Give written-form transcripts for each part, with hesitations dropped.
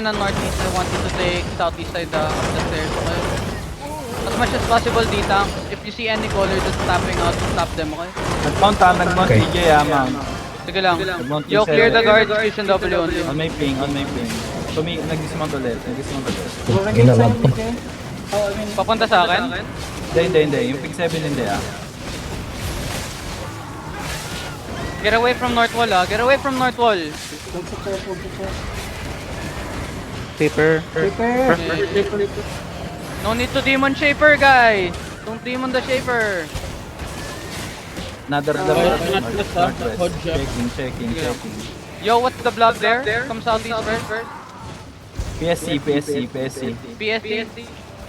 ng northeast, I want you to take southeast side of the stairs, okay? As much as possible, D-Tank. If you see any color just tapping out, stop them, okay? Nag-mount Okay. DJ mount. Sige lang. Nag-mount Yo, yung clear the seven. guards, use and W only. On my ping. Nag-dismount ulit. Ginalab ko. Papunta sa akin? Hindi. Yung ping 7 hindi Get away from north wall, ah. Get away from north wall. Paper. No need to demon shaper, guys. Don't demon the shaper. Another northwest. Checking. Yo, what's the blob there? Come southeast first. PSC. PSC.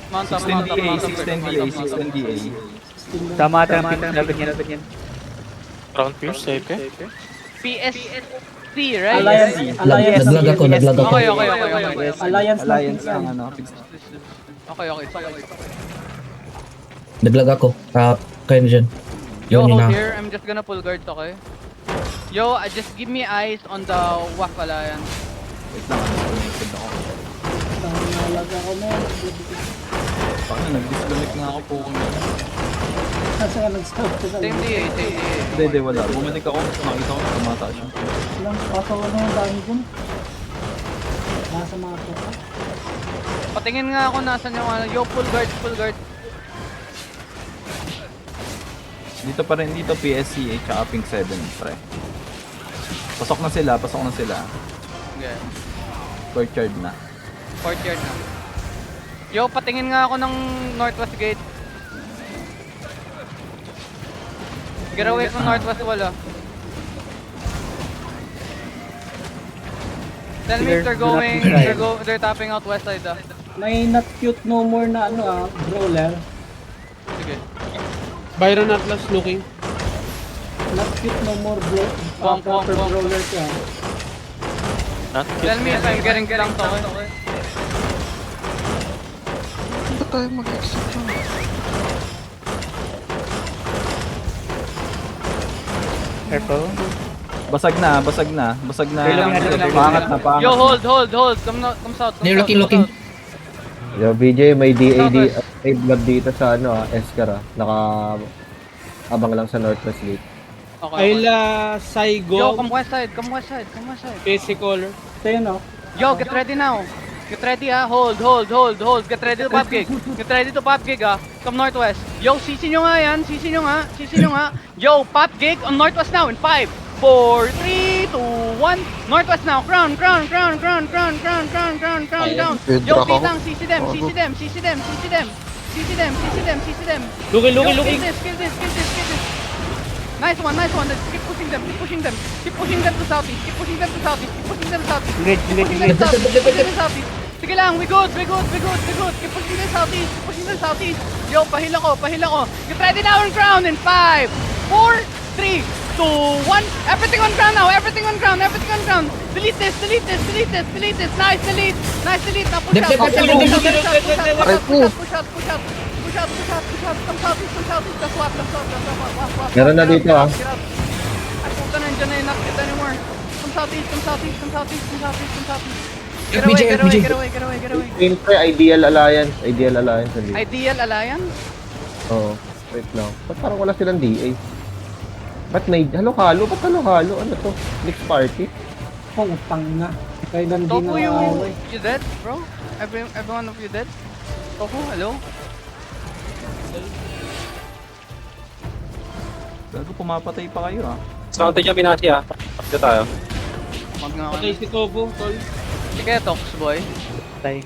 Mount up. 16 DA. Tama ata ang pin yan. Round pierce, safe eh? PSC, right? Naglag ako. Okay. Alliance lang Okay. Naglag ako. Kayo na dyan. Yo, Yun hold na. here. I'm just gonna pull guards, okay? Yo, just give me eyes on the WAF Alliance. Wait lang, connected ako. Paano, nag-disconnect nga ako po kung Same DA. Hindi, wala. Bumalik ako, nakita ko, tumataas siya. Patingin nga ako nasan yung ano. Yo, pull guard. Dito pa rin, dito PSC, tsaka ping 7, pre. Pasok na sila. Okay. Courtyard na. Courtyard na. Yo, patingin nga ako ng northwest gate. Get away from northwest wall, ah. Tell me if they're tapping out west side, ah. May not cute no more na brawler. Sige. Byron Atlas looking. Not cute no more Bonk. brawler ka. Not Tell me if I'm getting flanked, okay? Ba't tayo mag-exit lang? Careful. Basag na. Pangat na. Yo, hold. Come south. They're looking. Yo, BJ, may DAD may blood dito sa Escar abang lang sa Northwest Gate. Okay. Ayla, Saigo, Yo, come west side. basic color. Tayo no? Yo, get ready now. Get ready, ah. Hold. Get ready to pop gig, ah. Come northwest. Yo, CC nyo nga yan. CC nyo nga. Yo, pop gig on northwest now in 5, 4, 3, 2, 1. Northwest now. Crown down. Yo, Pitang, CC them. Looking. Kill this. Nice one. Let's keep pushing them. Keep pushing them to southeast. Engage. Sige lang, we good. Keep pushing them southeast. Yo, pahila ko. Get ready now on ground in 5, 4, 3, 2, 1. Everything on ground now. Delete this. Nice delete. Now push out. Push out. Come southeast. That's what. Meron na dito, ah. Ay, puta, nandiyan na yung not hit anymore. Come southeast. Get away. Team pre, Ideal Alliance ulit. Ideal Alliance? Oo. Wait lang. Ba't parang wala silang DA? Ba't may halo-halo? Ano to? Next party? Utang na. Kailan din Tofu, na you dead, bro? Every one of you dead? Tofu, hello? Gago, pumapatay pa kayo, Sa atin niya binati After tayo. Mag nga Okay, si Tobo, tol. Sige, Tox boy. Tay.